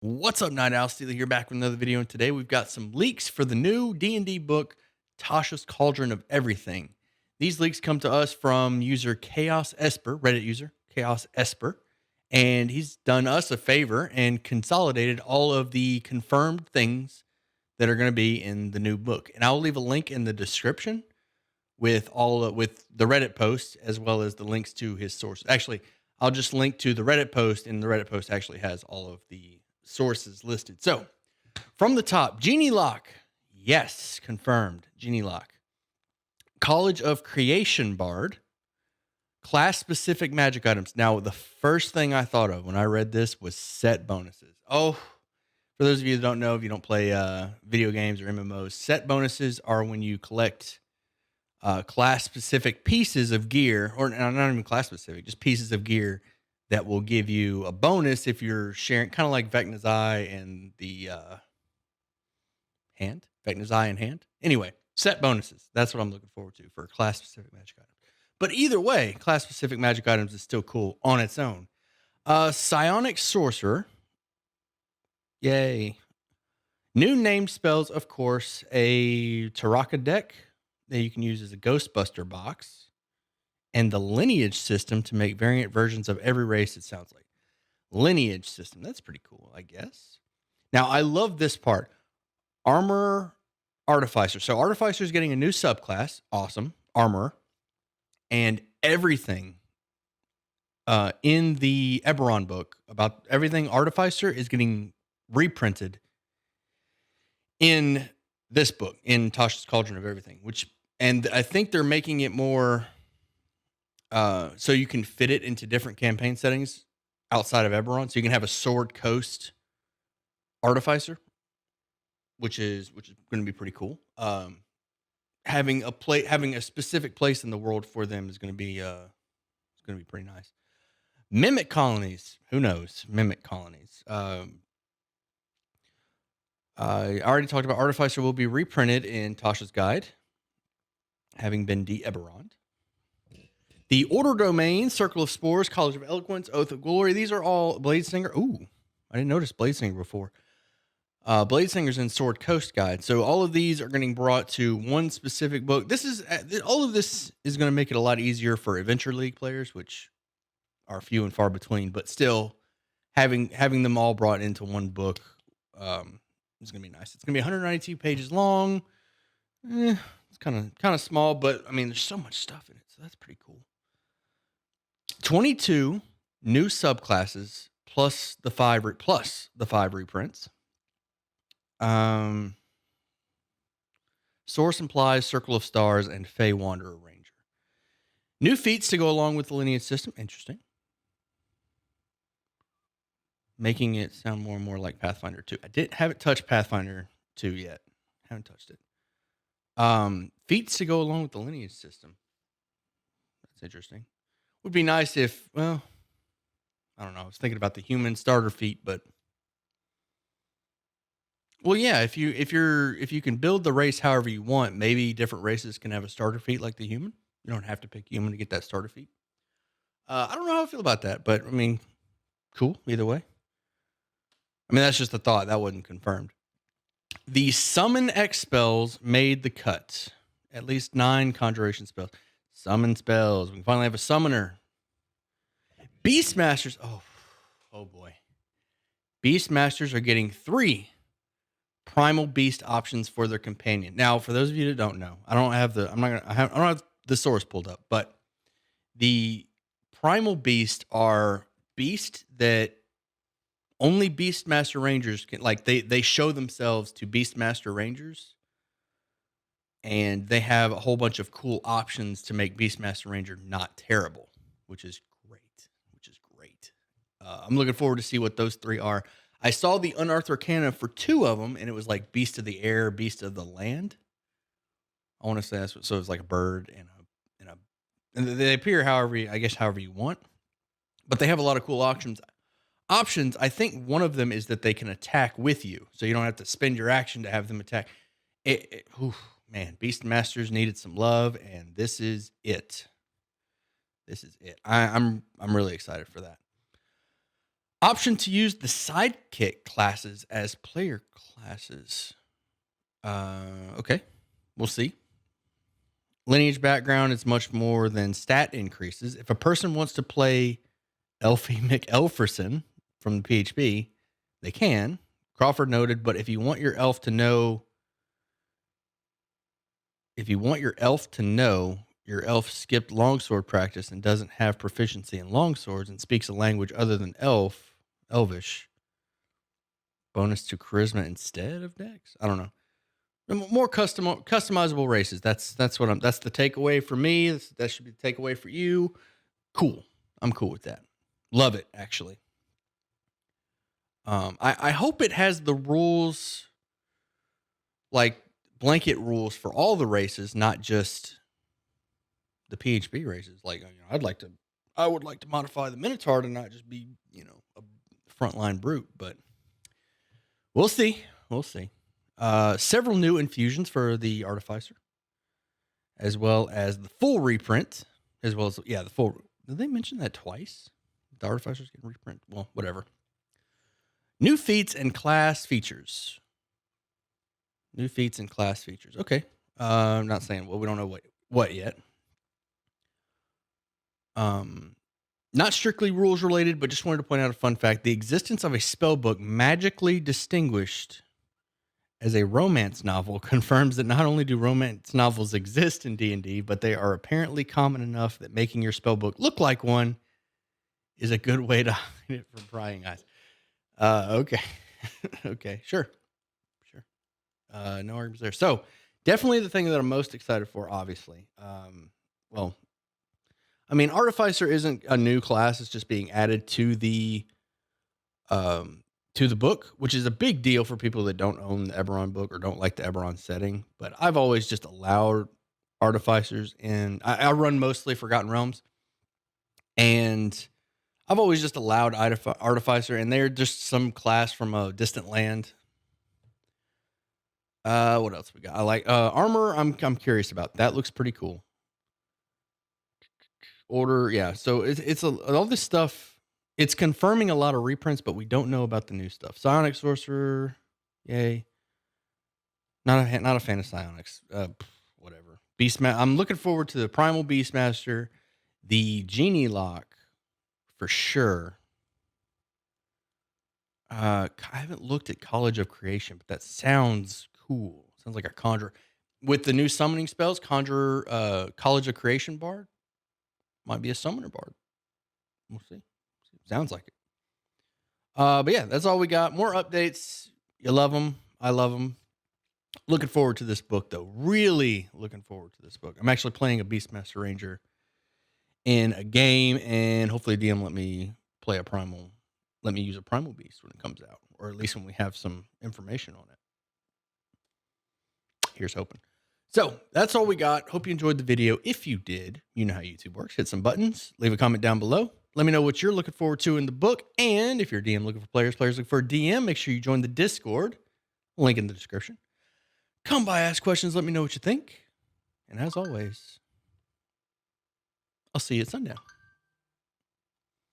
What's up, Night Owl Stealer here, back with another video, and today we've got some leaks for the new D&D book, Tasha's Cauldron of Everything. These leaks come to us from user ChaosEsper, Reddit user ChaosEsper, and he's done us a favor and consolidated all of the confirmed things that are going to be in the new book. And I'll leave a link in the description with the Reddit post as well as the links to his sources. Actually, I'll just link to the Reddit post, and the Reddit post actually has all of the sources listed. So, from the top, Genie Lock. Yes, confirmed. Genie Lock. College of Creation Bard. Class specific magic items. Now, the first thing I thought of when I read this was set bonuses. Oh, for those of you that don't know, if you don't play video games or MMOs, set bonuses are when you collect class specific pieces of gear, or not even class specific, just pieces of gear that will give you a bonus if you're sharing, kind of like Vecna's Eye and the hand. Vecna's Eye and hand. Anyway, set bonuses. That's what I'm looking forward to for class specific magic items. But either way, class specific magic items is still cool on its own. Psionic Sorcerer. Yay. New named spells, of course, a Taraka deck that you can use as a Ghostbuster box, and the lineage system to make variant versions of every race, it sounds like. Lineage system. That's pretty cool, I guess. Now, I love this part. Armor Artificer. So Artificer is getting a new subclass. Awesome. Armor. And everything in the Eberron book about everything Artificer is getting reprinted in this book, in Tasha's Cauldron of Everything, and I think they're making it more so you can fit it into different campaign settings outside of Eberron. So you can have a Sword Coast Artificer, which is going to be pretty cool. Having a specific place in the world for them is going to be pretty nice. Mimic colonies, who knows? Mimic colonies. I already talked about Artificer will be reprinted in Tasha's Guide, having been de-Eberroned. The Order Domain, Circle of Spores, College of Eloquence, Oath of Glory. These are all Bladesinger. Ooh, I didn't notice Bladesinger before. Bladesinger's in Sword Coast Guide. So all of these are getting brought to one specific book. All of this is going to make it a lot easier for Adventure League players, which are few and far between, but still having them all brought into one book is going to be nice. It's going to be 192 pages long. It's kind of small, but I mean, there's so much stuff in it, so that's pretty cool. 22 new subclasses plus the 5 reprints. Source Implies, Circle of Stars, and Fey Wanderer Ranger. New feats to go along with the lineage system. Interesting. Making it sound more and more like Pathfinder 2. I haven't touched Pathfinder 2 yet. Haven't touched it. Feats to go along with the lineage system. That's interesting. Would be nice if, well, I don't know. I was thinking about the human starter feat, but well, yeah, if you can build the race however you want, maybe different races can have a starter feat like the human. You don't have to pick human to get that starter feat. I don't know how I feel about that, but I mean, cool either way. I mean, that's just a thought. That wasn't confirmed. The Summon X spells made the cut. At least 9 conjuration spells. Summon spells. We can finally have a summoner. Beastmasters. Oh boy. Beastmasters are getting 3 primal beast options for their companion. Now, for those of you that don't know, I don't have the source pulled up, but the primal beast are beasts that only Beastmaster Rangers can, like, they show themselves to Beastmaster Rangers, and they have a whole bunch of cool options to make Beastmaster Ranger not terrible, which is great. I'm looking forward to see what those 3 are. I saw the Unearthed Arcana for 2 of them, and it was like Beast of the Air, Beast of the Land. I want to say that's what, so it's like a bird and they appear however you want, but they have a lot of cool options. I think one of them is that they can attack with you, so you don't have to spend your action to have them attack. Man, Beastmasters needed some love, and this is it. I'm really excited for that. Option to use the sidekick classes as player classes. Okay, we'll see. Lineage background is much more than stat increases. If a person wants to play Elfie McElferson from the PHP, they can. Crawford noted, but if you want your elf to know your elf skipped longsword practice and doesn't have proficiency in longswords and speaks a language other than Elvish, bonus to charisma instead of Dex. I don't know. More customizable races. That's the takeaway for me. That should be the takeaway for you. Cool. I'm cool with that. Love it, actually. I hope it has the rules, like blanket rules for all the races, not just the PHP races. Like, I would like to modify the Minotaur to not just be, a frontline brute, but we'll see. We'll see. Several new infusions for the Artificer, as well as the full reprint, as well as, the full. Did they mention that twice? The Artificer's getting reprint. Well, whatever. New feats and class features. Okay. I'm not saying, we don't know what yet. Not strictly rules related, but just wanted to point out a fun fact. The existence of a spell book magically distinguished as a romance novel confirms that not only do romance novels exist in D&D, but they are apparently common enough that making your spell book look like one is a good way to hide it from prying eyes. Okay. Okay, sure. No arguments there. So definitely the thing that I'm most excited for, obviously. Artificer isn't a new class. It's just being added to the book, which is a big deal for people that don't own the Eberron book or don't like the Eberron setting. But I've always just allowed Artificers, and I run mostly Forgotten Realms, and I've always just allowed Artificer, and they're just some class from a distant land. What else we got? I like armor. I'm curious about that. Looks pretty cool. Order, yeah. So it's all this stuff. It's confirming a lot of reprints, but we don't know about the new stuff. Psionic Sorcerer, yay. Not a fan of Psionics. Whatever. I'm looking forward to the Primal Beastmaster, the Genie Lock, for sure. I haven't looked at College of Creation, but that sounds cool. Sounds like a conjure. With the new summoning spells, conjure College of Creation Bard. Might be a summoner bard. We'll see. Sounds like it. But yeah, that's all we got. More updates. You love them. I love them. Looking forward to this book, though. Really looking forward to this book. I'm actually playing a Beastmaster Ranger in a game, and hopefully DM let me use a primal beast when it comes out, or at least when we have some information on it. Here's hoping. So that's all we got. Hope you enjoyed the video. If you did, you know how YouTube works. Hit some buttons, leave a comment down below. Let me know what you're looking forward to in the book. And if you're a DM looking for players looking for a DM, make sure you join the Discord. Link in the description. Come by, ask questions, let me know what you think. And as always, I'll see you at sundown.